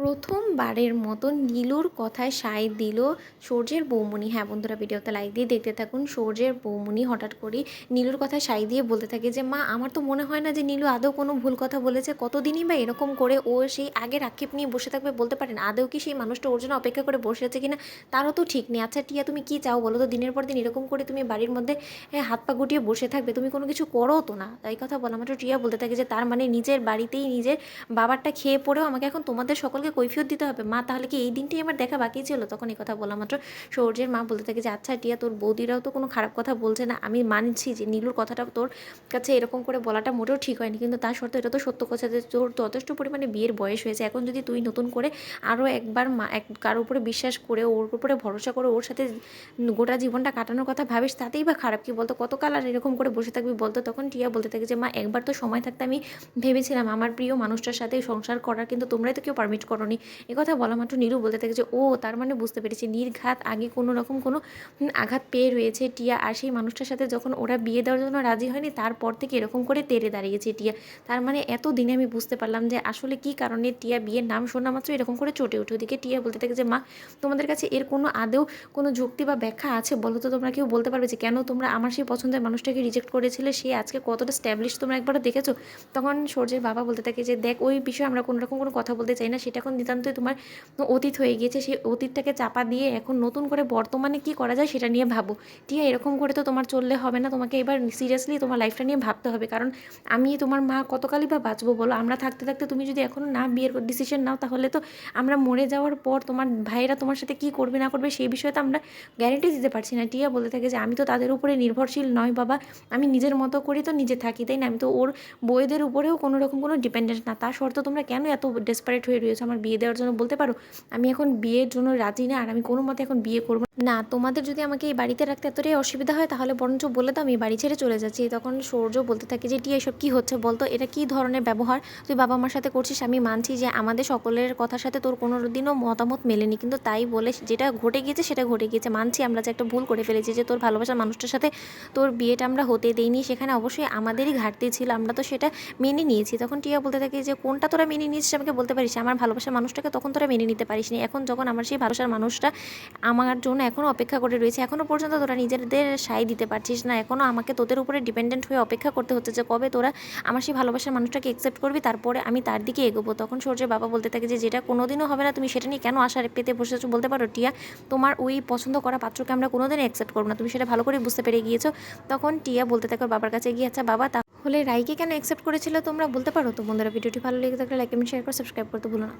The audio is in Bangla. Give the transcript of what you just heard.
প্রথমবারের মতো নীলুর কথায় সায় দিল সূর্যের বৌমনি। হ্যাঁ বন্ধুরা, ভিডিওতে লাইক দিয়ে দেখতে থাকুন। সূর্যের বৌমনি হঠাৎ করেই নীলুর কথায় সায় দিয়ে বলতে থাকে যে, মা আমার তো মনে হয় না যে নীলু আদৌ কোনো ভুল কথা বলেছে। কতদিনই বা এরকম করে ও সেই আগের আক্ষেপ নিয়ে বসে থাকবে, বলতে পারেন আদৌ কি সেই মানুষটা ওর জন্য অপেক্ষা করে বসে আছে কিনা তারও তো ঠিক নেই। আচ্ছা টিয়া, তুমি কি চাও বলো তো? দিনের পর দিন এরকম করে তুমি বাড়ির মধ্যে হাত পা গুটিয়ে বসে থাকবে? তুমি কোনো কিছু করো তো না। তাই কথা বলা মাত্র টিয়া বলতে থাকে যে, তার মানে নিজের বাড়িতেই নিজের বাবারটা খেয়ে পড়েও আমাকে এখন তোমাদের সকলকে কৈফিয়ত দিতে হবে? মা তাহলে কি এই দিনটাই আমার দেখা বাকি ছিল? তখন এই কথা বলা মাত্র সৌর্যের মা বলতে থাকে যে, আচ্ছা টিয়া, তোর বৌদিরাও তো কোনো খারাপ কথা বলছে না। আমি মানছি যে নীলুর কথাটা তোর কাছে এরকম করে বলাটা মোটেও ঠিক হয়নি, কিন্তু তার সত্ত্বেও এটা তো সত্য কথা যে তোর যথেষ্ট পরিমাণে বিয়ের বয়স হয়েছে। এখন যদি তুই নতুন করে আরও একবার কারোর উপরে বিশ্বাস করে, ওর উপরে ভরসা করে ওর সাথে গোটা জীবনটা কাটানোর কথা ভাবিস, তাতেই বা খারাপ কি বলতো? কতকাল আর এরকম করে বসে থাকবি বলতো? তখন টিয়া বলতে থাকে যে, মা একবার তো সময় থাকতে আমি ভেবেছিলাম আমার প্রিয় মানুষটার সাথে সংসার করার, কিন্তু তোমরাই তো কেউ পারমিট করোনি। একথা বলা মাত্র নীরু বলতে থাকে যে, ও তার মানে বুঝতে পেরেছি নির্ঘাত আগে কোনো রকম কোনো আঘাত পেয়ে রয়েছে টিয়া, আর সেই মানুষটার সাথে যখন ওরা বিয়ে দেওয়ার জন্য রাজি হয়নি তারপর থেকে এরকম করে তেড়ে দাঁড়িয়েছে টিয়া। তার মানে এত দিনে আমি বুঝতে পারলাম যে আসলে কি কারণে টিয়া বিয়ের নাম শোনা মাত্র এরকম করে চটে ওঠে। ওদিকে টিয়া বলতে থাকে যে, মা তোমাদের কাছে এর কোনো আদৌ কোনো যুক্তি বা ব্যাখ্যা আছে বলো তো? তোমরা কেউ বলতে পারবে যে কেন তোমরা আমার সেই পছন্দের মানুষটাকে রিজেক্ট করেছিলে? সে আজকে কতটা স্ট্যাবলিশ তোমরা একবারও দেখেছো? তখন সূর্যের বাবা বলতে থাকে যে, দেখ ওই বিষয়ে আমরা কোনো রকম কোনো কথা বলতে চাই না, সেটা এখন নিতান্তই তোমার অতীত হয়ে গিয়েছে। সেই অতীতটাকে চাপা দিয়ে এখন নতুন করে বর্তমানে কি করা যায় সেটা নিয়ে ভাবো। টিয়া, এরকম করে তো তোমার চললে হবে না, তোমাকে এবার সিরিয়াসলি তোমার লাইফটা নিয়ে ভাবতে হবে। কারণ আমি তোমার মা কতকালই বা বাঁচবো বলো? আমরা থাকতে থাকতে তুমি যদি এখনও না বিয়ের ডিসিশন নাও, তাহলে তো আমরা মরে যাওয়ার পর তোমার ভাইয়েরা তোমার সাথে কী করবে না করবে সেই বিষয়ে তো আমরা গ্যারেন্টি দিতে পারছি না। টিয়া বলতে থাকে যে, আমি তো তাদের উপরে নির্ভরশীল নয় বাবা, আমি নিজের মতো করে তো নিজে থাকি, তাই না? আমি তো ওর বউয়েদের উপরেও কোনো রকম কোনো ডিপেন্ডেন্ট না। তা সত্ত্বেও তোমরা কেন এত ডেসপারেট হয়ে রয়েছো আমার বিয়ে দেওয়ার জন্য? বলতে পারো আমি এখন বিয়ের জন্য রাজি না, আর আমি কোনো মতে এখন বিয়ে করবো না। তোমাদের যদি আমাকে এই বাড়িতে রাখতে এতটাই অসুবিধা হয় তাহলে বরঞ্চ বলে দাও আমি বাড়ি ছেড়ে চলে যাচ্ছি। তখন সূর্য বলতে থাকে যে, টিয়া এসব কী হচ্ছে বলতো? এটা কী ধরনের ব্যবহার তুই বাবা মার সাথে করছিস? আমি মানছি যে আমাদের সকলের কথার সাথে তোর কোনো দিনও মতামত মেলেনি, কিন্তু তাই বলে যেটা ঘটে গিয়েছে সেটা ঘটে গিয়েছে। মানছি আমরা যে একটা ভুল করে ফেলেছি, যে তোর ভালোবাসার মানুষটার সাথে তোর বিয়েটা আমরা হতে দেইনি, সেখানে অবশ্যই আমাদেরই ঘাটতি ছিল, আমরা তো সেটা মেনে নিয়েছি। তখন টিয়া বলতে থাকে যে, কোনটা তোরা মেনে নিয়েছিস আমাকে বলতে পারিস? আমার ভালোবাসার মানুষটাকে তখন তোরা মেনে নিতে পারিস নি, এখন যখন আমার সেই ভালোবাসার মানুষটা আমার জন্য এখনও অপেক্ষা করে রয়েছে, এখনও পর্যন্ত তোরা নিজেদের সায় দিতে পারছিস না, এখনও আমাকে তোদের উপরে ডিপেন্ডেন্ট হয়ে অপেক্ষা করতে হচ্ছে যে কবে তোরা আমার সেই ভালোবাসার মানুষটাকে অ্যাকসেপ্ট করবি, তারপরে আমি তার দিকে এগোবো। তখন সূর্যের বাবা বলতে থাকে যে, যেটা কোনোদিনও হবে না তুমি সেটা নিয়ে কেন আশা পেতে বসেছো বলতে পারো? টিয়া, তোমার ওই পছন্দ করা পাত্রকে আমরা কোনোদিনই অ্যাকসেপ্ট করবো না, তুমি সেটা ভালো করে বুঝতে পেরে গিয়েছো। তখন টিয়া বলতে থাকে বাবার কাছে গিয়ে, আচ্ছা বাবা তাহলে রাইকে কেন অ্যাকসেপ্ট করেছিল তোমরা বলতে পারো? তো বন্ধুরা, ভিডিওটি ভালো লেগে থাকলে লাইক কমেন্ট শেয়ার করে সাবস্ক্রাইব করতে ভুলো না।